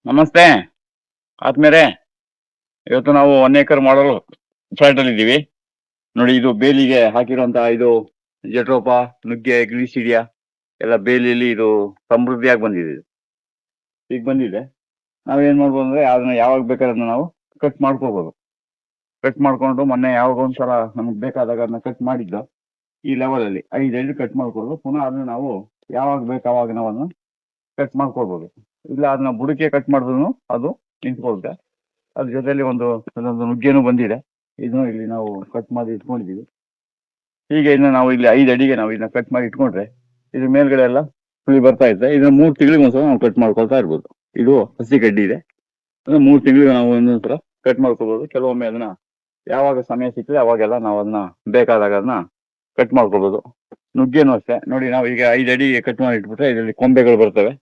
ನಮಸ್ತೆ ಆತ್ಮೇರೆ. ಇವತ್ತು ನಾವು 1 ಎಕರೆ ಮಾಡಲು ಫ್ಲಾಟ್ ಅಲ್ಲಿ ಇದ್ದೀವಿ. ನೋಡಿ, ಇದು ಬೇಲಿಗೆ ಹಾಕಿರುವಂತಹ ಇದು ಜಟ್ರೋಪ, ನುಗ್ಗೆ, ಗ್ಲಿಸಿಡಿಯಾ ಎಲ್ಲ ಬೇಲಿಯಲ್ಲಿ ಇದು ಸಮೃದ್ಧಿಯಾಗಿ ಬಂದಿದೆ. ಈಗ ಬಂದಿದೆ. ನಾವೇನ್ ಮಾಡ್ಬೋದು ಅಂದ್ರೆ ಅದನ್ನ ಯಾವಾಗ ಬೇಕಾದ್ರೆ ನಾವು ಕಟ್ ಮಾಡ್ಕೋಬಹುದು. ಕಟ್ ಮಾಡ್ಕೊಂಡು ಮೊನ್ನೆ ಯಾವಾಗ ಒಂದ್ಸಲ ನಮ್ಗೆ ಬೇಕಾದಾಗ ಅದನ್ನ ಕಟ್ ಮಾಡಿದ್ದು ಈ ಲೆವೆಲ್ ಅಲ್ಲಿ 5 ಅಡಿ ಕಟ್ ಮಾಡ್ಕೊಂಡು ಪುನಃ ಅದನ್ನ ನಾವು ಯಾವಾಗ ಬೇಕು ಅವಾಗ ನಾವು ಅದನ್ನ ಕಟ್ ಮಾಡ್ಕೊಳ್ಬಹುದು. ಇಲ್ಲ ಅದನ್ನ ಬುಡಕೆ ಕಟ್ ಮಾಡಿದ್ರು ಅದು ನಿಂತ್ಕೊಳ್ಳುತ್ತೆ. ಅದ್ರ ಜೊತೆಲಿ ಒಂದೊಂದು ನುಗ್ಗೆನೂ ಬಂದಿದೆ. ಇದನ್ನು ಇಲ್ಲಿ ನಾವು ಕಟ್ ಮಾಡಿ ಇಟ್ಕೊಂಡಿದೀವಿ. ಹೀಗೆ ಇನ್ನು ನಾವು ಇಲ್ಲಿ 5 ಅಡಿಗೆ ನಾವು ಇದನ್ನ ಕಟ್ ಮಾಡಿ ಇಟ್ಕೊಂಡ್ರೆ ಇದ್ರ ಮೇಲ್ಗಡೆ ಎಲ್ಲ ಸುಳಿ ಬರ್ತಾ ಇದೆ. ಇದನ್ನ 3 ತಿಂಗಳಿಗೆ ಒಂದ್ಸಲ ನಾವು ಕಟ್ ಮಾಡ್ಕೊಳ್ತಾ ಇರ್ಬೋದು. ಇದು ಹಸಿ ಗಡ್ಡಿ ಇದೆ. 3 ತಿಂಗಳಿಗೆ ನಾವು ಒಂದೊಂದ್ಸಲ ಕಟ್ ಮಾಡ್ಕೋಬಹುದು. ಕೆಲವೊಮ್ಮೆ ಅದನ್ನ ಯಾವಾಗ ಸಮಯ ಸಿಗ್ತದೆ ಅವಾಗೆಲ್ಲ ನಾವು ಅದನ್ನ ಬೇಕಾದಾಗ ಅದನ್ನ ಕಟ್ ಮಾಡ್ಕೋಬಹುದು. ನುಗ್ಗೆನೂ ಅಷ್ಟೇ. ನೋಡಿ, ನಾವು ಈಗ 5 ಅಡಿ ಕಟ್ ಮಾಡಿ ಇಟ್ಬಿಟ್ರೆ ಇದರಲ್ಲಿ ಕೊಂಬೆಗಳು ಬರ್ತವೆ.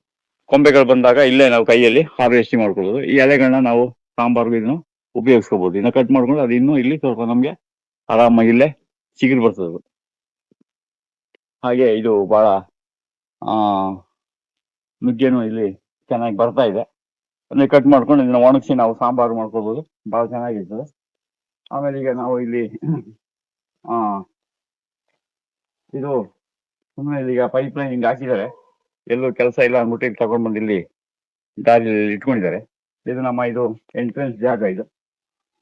ಕೊಂಬೆಗಳು ಬಂದಾಗ ಇಲ್ಲೇ ನಾವು ಕೈಯಲ್ಲಿ ಹಾರ್ವೆಸ್ಟಿಂಗ್ ಮಾಡ್ಕೋಬಹುದು. ಈ ಎಲೆಗಳನ್ನ ನಾವು ಸಾಂಬಾರ್ಗೂ ಇದನ್ನು ಉಪಯೋಗಿಸ್ಕೋಬಹುದು. ಇನ್ನ ಕಟ್ ಮಾಡ್ಕೊಂಡು ಅದು ಇನ್ನೂ ಇಲ್ಲಿ ಸ್ವಲ್ಪ ನಮ್ಗೆ ಆರಾಮಾಗಿ ಇಲ್ಲೇ ಚಿಗುರು ಬರ್ತದೆ. ಹಾಗೆ ಇದು ಬಹಳ ನುಗ್ಗೆನೂ ಇಲ್ಲಿ ಚೆನ್ನಾಗಿ ಬರ್ತಾ ಇದೆ. ಅಂದ್ರೆ ಕಟ್ ಮಾಡ್ಕೊಂಡು ಇದನ್ನ ಒಣಗಿಸಿ ನಾವು ಸಾಂಬಾರು ಮಾಡ್ಕೋಬಹುದು. ಬಹಳ ಚೆನ್ನಾಗಿರ್ತದೆ. ಆಮೇಲೆ ಈಗ ನಾವು ಇಲ್ಲಿ ಇದು ಸುಮ್ಮನೆ ಈಗ ಪೈಪ್ ಲೈನ್ ಹಿಂಗೆ ಹಾಕಿದ್ದಾರೆ. ಎಲ್ಲೂ ಕೆಲಸ ಇಲ್ಲ ಅಂದ್ಬಿಟ್ಟು ಇಲ್ಲಿ ತಗೊಂಡ್ ಬಂದು ಇಲ್ಲಿ ದಾರಿಯಲ್ಲಿ ಇಟ್ಕೊಂಡಿದ್ದಾರೆ. ಇದು ನಮ್ಮ ಇದು ಎಂಟ್ರೆನ್ಸ್ ಜಾಗ. ಇದು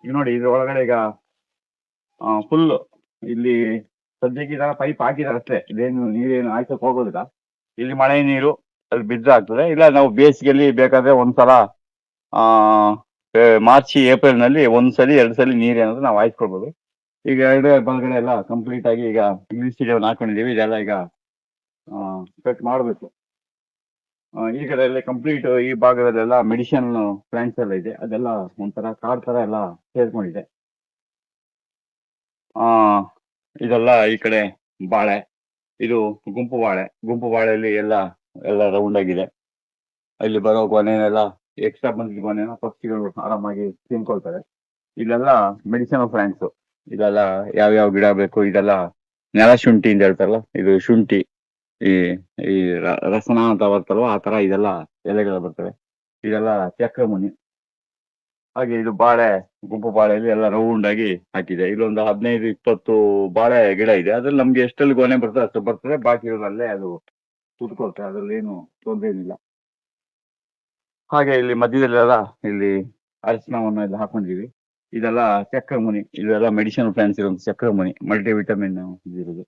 ಈಗ ನೋಡಿ, ಇದ್ರ ಒಳಗಡೆ ಈಗ ಫುಲ್ ಇಲ್ಲಿ ಸದ್ಯಕ್ಕೆ ಈ ತರ ಪೈಪ್ ಹಾಕಿದ್ದಾರೆ ಅಷ್ಟೇ. ಇದೇನು ನೀರೇನು ಆಯ್ಸಕ್ ಹೋಗೋದಿಲ್ಲ. ಇಲ್ಲಿ ಮಳೆ ನೀರು ಅಲ್ಲಿ ಬಿದ್ದು ಆಗ್ತದೆ. ಇಲ್ಲ ನಾವು ಬೇಸಿಗೆಯಲ್ಲಿ ಬೇಕಾದ್ರೆ ಒಂದ್ಸಲ ಮಾರ್ಚ್ ಏಪ್ರಿಲ್ ನಲ್ಲಿ ಒಂದ್ಸಲಿ 2 ಸಲ ನೀರು ಏನಾದ್ರು ನಾವು ಹಾಯಿಸ್ಕೊಳ್ಬಹುದು. ಈಗ ಬಲಗಡೆ ಎಲ್ಲ ಕಂಪ್ಲೀಟ್ ಆಗಿ ಈಗ ಇಂಗ್ಲಿಷ್ ಸ್ಟೇಡಿಯಂ ಹಾಕೊಂಡಿದೀವಿ. ಇದೆಲ್ಲ ಈಗ ಕಟ್ ಮಾಡಬೇಕು. ಈ ಕಡೆ ಎಲ್ಲ ಕಂಪ್ಲೀಟ್ ಈ ಭಾಗದಲ್ಲೆಲ್ಲ ಮೆಡಿಸಿನ್ ಪ್ಲಾಂಟ್ಸ್ ಎಲ್ಲ ಇದೆ. ಅದೆಲ್ಲ ಒಂಥರ ಕಾಡ್ ತರ ಎಲ್ಲ ಸೇರ್ಕೊಂಡಿದೆ. ಇದೆಲ್ಲ ಈ ಕಡೆ ಬಾಳೆ. ಇದು ಗುಂಪು ಬಾಳೆ. ಗುಂಪು ಬಾಳೆಯಲ್ಲಿ ಎಲ್ಲ ರೌಂಡ್ ಆಗಿದೆ. ಇಲ್ಲಿ ಬರೋ ಗೊನೆನೆಲ್ಲ ಎಕ್ಸ್ಟ್ರಾ ಬಂದಿದ್ದ ಗೊನೆನ ಪಕ್ಷಿಗಳು ಆರಾಮಾಗಿ ತಿನ್ಕೊಳ್ತಾರೆ. ಇಲ್ಲೆಲ್ಲ ಮೆಡಿಸಿನಲ್ ಪ್ಲಾಂಟ್ಸ್. ಇದೆಲ್ಲ ಯಾವ್ಯಾವ ಗಿಡ ಬೇಕು ಇದೆಲ್ಲ ನೆಲ ಶುಂಠಿ ಅಂತ ಹೇಳ್ತಾರಲ್ಲ, ಇದು ಶುಂಠಿ. ಈ ಈ ರಸನ ಅಂತ ಬರ್ತಲ್ವ ಆ ತರ ಇದೆಲ್ಲ ಎಲೆಗಳು ಬರ್ತವೆ. ಇದೆಲ್ಲ ಚಕ್ರಮುನಿ. ಹಾಗೆ ಇದು ಬಾಳೆ. ಗುಂಪು ಬಾಳೆಯಲ್ಲಿ ಎಲ್ಲ ರೌಂಡ್ ಆಗಿ ಹಾಕಿದೆ. ಇಲ್ಲೊಂದು 15-20 ಬಾಳೆ ಗಿಡ ಇದೆ. ಅದ್ರಲ್ಲಿ ನಮ್ಗೆ ಎಷ್ಟೆಲ್ಲಿ ಗೊನೆ ಬರ್ತದೆ ಅಷ್ಟು ಬರ್ತದೆ. ಬಾಕಿ ಇರೋದಲ್ಲೇ ಅದು ಕುತ್ಕೊಳ್ತದೆ. ಅದ್ರಲ್ಲಿ ಏನು ತೊಂದರೆ ಏನಿಲ್ಲ. ಹಾಗೆ ಇಲ್ಲಿ ಮಧ್ಯದಲ್ಲೆಲ್ಲ ಇಲ್ಲಿ ಅರಿಶಿನವನ್ನು ಎಲ್ಲ ಹಾಕೊಂಡಿದೀವಿ. ಇದೆಲ್ಲ ಚಕ್ರಮುನಿ. ಇದೆಲ್ಲ ಮೆಡಿಸಿನಲ್ ಪ್ಲಾಂಟ್ಸ್ ಇರೋ ಚಕ್ರಮುನಿ, ಮಲ್ಟಿ ವಿಟಮಿನ್ ಇರೋದು.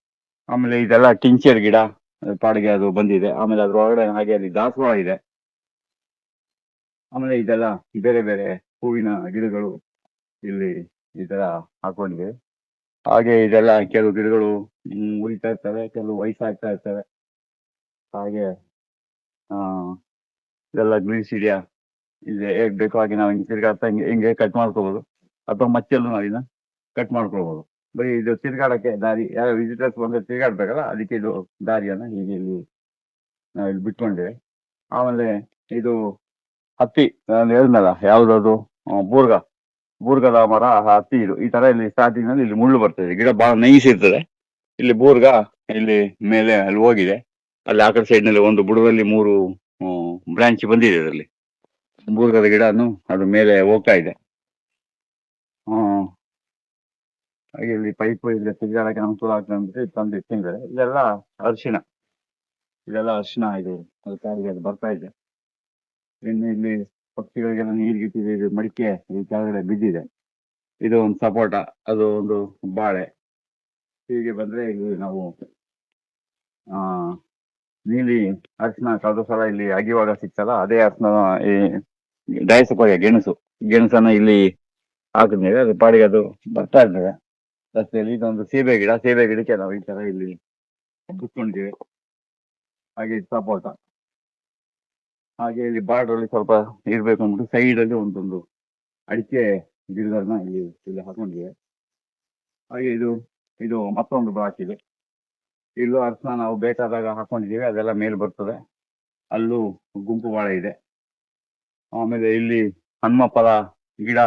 ಆಮೇಲೆ ಇದೆಲ್ಲ ಟಿಂಚರ್ ಗಿಡ ಪಾಡಿಗೆ ಅದು ಬಂದಿದೆ. ಆಮೇಲೆ ಅದ್ರ ಒಳಗಡೆ ಹಾಗೆ ಅಲ್ಲಿ ದಾಸವಾಳ ಇದೆ. ಆಮೇಲೆ ಇದೆಲ್ಲ ಬೇರೆ ಬೇರೆ ಹೂವಿನ ಗಿಡಗಳು ಇಲ್ಲಿ ಈ ತರ ಹಾಕೊಂಡಿದೆ. ಹಾಗೆ ಇದೆಲ್ಲ ಕೆಲವು ಗಿಡಗಳು ಉಳಿತಾ ಇರ್ತವೆ, ಕೆಲವು ವಯಸ್ಸಾಗ್ತಾ ಇರ್ತವೆ. ಹಾಗೆ ಇದೆಲ್ಲ ಗ್ಲಿಸಿಡಿಯಾ. ಇದೆ ಹೇಗ್ ಬೇಕು ಹಾಗೆ ನಾವು ಹಿಂಗೆ ತಿರ್ಗಾಡ್ತಾ ಹಿಂಗೆ ಕಟ್ ಮಾಡ್ಕೋಬಹುದು. ಅಥವಾ ಮಚ್ಚಲ್ಲೂ ನಾವು ಇದನ್ನ ಕಟ್ ಮಾಡ್ಕೊಳ್ಬಹುದು. ಬರೀ ಇದು ತಿರ್ಗಾಡಕ್ಕೆ ದಾರಿ, ಯಾರು ವಿಸಿಟರ್ಸ್ ಬಂದ್ರೆ ತಿರ್ಗಾಡ್ಬೇಕಲ್ಲ, ಅದಕ್ಕೆ ಇದು ದಾರಿಯನ್ನ ಹೀಗೆ ಇಲ್ಲಿ ನಾವು ಇಲ್ಲಿ ಬಿಟ್ಕೊಂಡಿದ್ದೇವೆ. ಆಮೇಲೆ ಇದು ಹತ್ತಿ ನಾನು ಹೇಳಿದ್ನಲ್ಲ, ಯಾವ್ದದು ಬೂರ್ಗದ ಮರ, ಹತ್ತಿ. ಇದು ಈ ತರ ಇಲ್ಲಿ ಸ್ಟಾರ್ಟಿಂಗ್ ನಲ್ಲಿ ಇಲ್ಲಿ ಮುಳ್ಳು ಬರ್ತದೆ. ಗಿಡ ಬಹಳ ನೈಸ್ ಇರ್ತದೆ. ಇಲ್ಲಿ ಬೂರ್ಗ ಇಲ್ಲಿ ಮೇಲೆ ಅಲ್ಲಿ ಹೋಗಿದೆ. ಅಲ್ಲಿ ಆ ಕಡೆ ಸೈಡ್ ನಲ್ಲಿ ಒಂದು ಬುಡದಲ್ಲಿ 3 ಬ್ರಾಂಚ್ ಬಂದಿದೆ. ಅದರಲ್ಲಿ ಬೂರ್ಗದ ಗಿಡನು ಅದು ಮೇಲೆ ಹೋಗ್ತಾ ಇದೆ. ಹಾಗೆ ಇಲ್ಲಿ ಪೈಪ್ ಇಲ್ಲಿ ತಿರ್ಗಾಡಕ್ಕೆ ಅನುಕೂಲ ಆಗ್ತದೆ ಅಂದ್ಬಿಟ್ಟು ತಂದು ಇಟ್ಟಿದ್ದಾರೆ. ಇದೆಲ್ಲ ಅರಿಶಿಣ. ಇದು ಅದು ಕಾರಿಗೆ ಅದು ಬರ್ತಾ ಇದೆ. ಇನ್ನು ಇಲ್ಲಿ ಪಕ್ಷಿಗಳಿಗೆಲ್ಲ ನೀರಿಗಿಟ್ಟಿದೆ. ಇದು ಮಡಿಕೆ ಈ ಕೆಳಗಡೆ ಬಿದ್ದಿದೆ. ಇದು ಒಂದು ಸಪೋಟ, ಅದು ಒಂದು ಬಾಳೆ. ಹೀಗೆ ಬಂದ್ರೆ ಇಲ್ಲಿ ನಾವು ನೀಲಿ ಅರಿಶಿನ ಕಳೆದ ಸಲ ಇಲ್ಲಿ ಅಗಿವಾಗ ಸಿಗ್ತಲ್ಲ, ಅದೇ ಅರಿಶಿನ ಈ ಡಯಸಪಗೆ ಗೆಣಸನ್ನ ಇಲ್ಲಿ ಹಾಕಿದ್ಮೇಲೆ ಅದು ಪಾಡಿಗೆ ಅದು ಬರ್ತಾ ಇರ್ತದೆ ರಸ್ತೆಯಲ್ಲಿ. ಇದೊಂದು ಸೀಬೆ ಗಿಡಕ್ಕೆ ನಾವು ಈ ತರ ಇಲ್ಲಿ ಕುತ್ಕೊಂಡಿದ್ದೇವೆ. ಹಾಗೆ ಸಪೋಟ. ಹಾಗೆ ಇಲ್ಲಿ ಬಾರ್ಡ್ರಲ್ಲಿ ಸ್ವಲ್ಪ ಇರ್ಬೇಕು ಅಂದ್ಬಿಟ್ಟು ಸೈಡ್ ಅಲ್ಲಿ ಒಂದೊಂದು ಅಡಿಕೆ ಗಿಡಗಳನ್ನ ಇಲ್ಲಿ ಹಾಕೊಂಡಿದೆ. ಹಾಗೆ ಇದು ಮತ್ತೊಂದು ಬ್ಲಾಕ್ ಇದೆ. ಇಲ್ಲೂ ಅರಿಶಿನ ನಾವು ಬೇಕಾದಾಗ ಹಾಕೊಂಡಿದ್ದೀವಿ. ಅದೆಲ್ಲ ಮೇಲೆ ಬರ್ತದೆ. ಅಲ್ಲೂ ಗುಂಪು ಬಾಳೆ ಇದೆ. ಆಮೇಲೆ ಇಲ್ಲಿ ಹನುಮಪ್ಪದ ಗಿಡ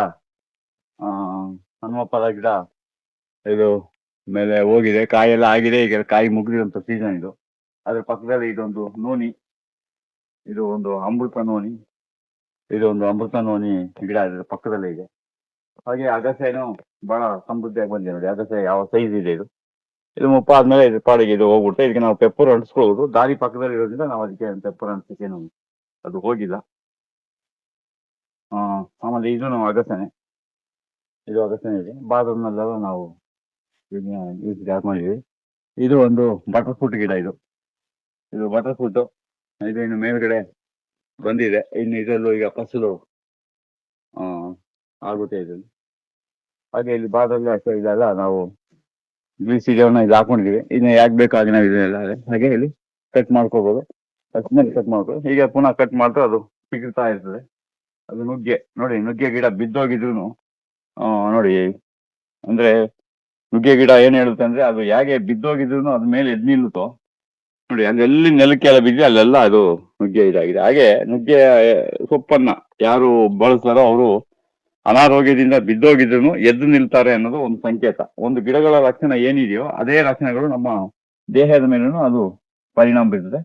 ಇದು ಮೇಲೆ ಹೋಗಿದೆ. ಕಾಯೆಲ್ಲ ಆಗಿದೆ. ಈಗ ಕಾಯಿ ಮುಗಿದಿರುವಂತ ಸೀಸನ್ ಇದು. ಅದ್ರ ಪಕ್ಕದಲ್ಲಿ ಇದೊಂದು ನೋನಿ. ಇದು ಒಂದು ಅಮೃತ ನೋನಿ. ಇದು ಒಂದು ಅಮೃತ ನೋನಿ ಗಿಡ ಇದೆ ಪಕ್ಕದಲ್ಲೇ ಇದೆ. ಹಾಗೆ ಅಗಸೆನೂ ಬಹಳ ಸಮೃದ್ಧಿಯಾಗಿ ಬಂದಿದೆ ನೋಡಿ. ಅಗಸೆ ಯಾವ ಸೈಜ್ ಇದೆ ಇದು. ಇದು ಮುಪ್ಪಾದ್ಮೇಲೆ ಇದು ಪಾಡಿಗೆ ಇದು ಹೋಗ್ಬಿಡುತ್ತೆ. ಇದಕ್ಕೆ ನಾವು ಪೆಪ್ಪರ್ ಅಂಟಿಸ್ಕೊಳ್ಳೋದು. ದಾರಿ ಪಕ್ಕದಲ್ಲಿ ಇರೋದ್ರಿಂದ ನಾವು ಅದಕ್ಕೆ ಪೆಪ್ಪರ್ ಅಂಟಿಸೇನು ಅದು ಹೋಗಿಲ್ಲ. ಆಮೇಲೆ ಇದು ನಾವು ಅಗಸೆನೆ, ಇದು ಅಗಸೆನೆ ಇದೆ. ಬಾದಾಮ್ನೆಲ್ಲ ನಾವು ಯೂಸ್ ಮಾಡಿದ್ವಿ. ಇದು ಒಂದು ಬಟರ್ ಫ್ರೂಟ್ ಗಿಡ. ಇದು ಬಟರ್ ಫ್ರೂಟ್. ಇದು ಇನ್ನು ಮೇಲ್ಗಡೆ ಬಂದಿದೆ. ಇನ್ನು ಇದರಲ್ಲೂ ಈಗ ಫಸಲು ಆಗುತ್ತೆ ಇದರಲ್ಲಿ. ಹಾಗೆ ಇಲ್ಲಿ ಬಾದಲ್ಲಿ ಅಷ್ಟೇ ಇದೆಲ್ಲ ನಾವು ಬೀಸಿದವನ್ನ ಇದು ಹಾಕೊಂಡಿದೀವಿ. ಇನ್ನು ಯಾಕೆ ಬೇಕಾಗಿ ನಾವು ಇದೆಲ್ಲ ಹಾಗೆ ಇಲ್ಲಿ ಕಟ್ ಮಾಡ್ಕೋಬಹುದು. ಕಟ್ ಮಾಡ್ಬೋದು. ಹೀಗೆ ಪುನಃ ಕಟ್ ಮಾಡಿದ್ರೆ ಅದು ಸಿಗುತ್ತಾ ಇರ್ತದೆ. ಅದು ನುಗ್ಗೆ ನೋಡಿ. ನುಗ್ಗೆ ಗಿಡ ಬಿದ್ದೋಗಿದ್ರು ನೋಡಿ, ಅಂದ್ರೆ ನುಗ್ಗೆ ಗಿಡ ಏನ್ ಹೇಳುತ್ತೆ ಅಂದ್ರೆ ಅದು ಹೇಗೆ ಬಿದ್ದೋಗಿದ್ರು ಅದ್ ಮೇಲೆ ಎದ್ ನಿಲ್ಲುತ್ತೋ ನೋಡಿ, ಅಲ್ಲೆಲ್ಲಿ ನೆಲಕ್ಕೆ ಎಲ್ಲ ಬಿದ್ದರೆ ಅಲ್ಲೆಲ್ಲ ಅದು ನುಗ್ಗೆ ಇದಾಗಿದೆ. ಹಾಗೆ ನುಗ್ಗೆ ಸೊಪ್ಪನ್ನ ಯಾರು ಬಳಸ್ತಾರೋ ಅವರು ಅನಾರೋಗ್ಯದಿಂದ ಬಿದ್ದೋಗಿದ್ರು ಎದ್ದು ನಿಲ್ತಾರೆ ಅನ್ನೋದು ಒಂದು ಸಂಕೇತ. ಒಂದು ಗಿಡಗಳ ಲಕ್ಷಣ ಏನಿದೆಯೋ ಅದೇ ಲಕ್ಷಣಗಳು ನಮ್ಮ ದೇಹದ ಮೇಲೂ ಅದು ಪರಿಣಾಮ ಬೀರ್ತದೆ.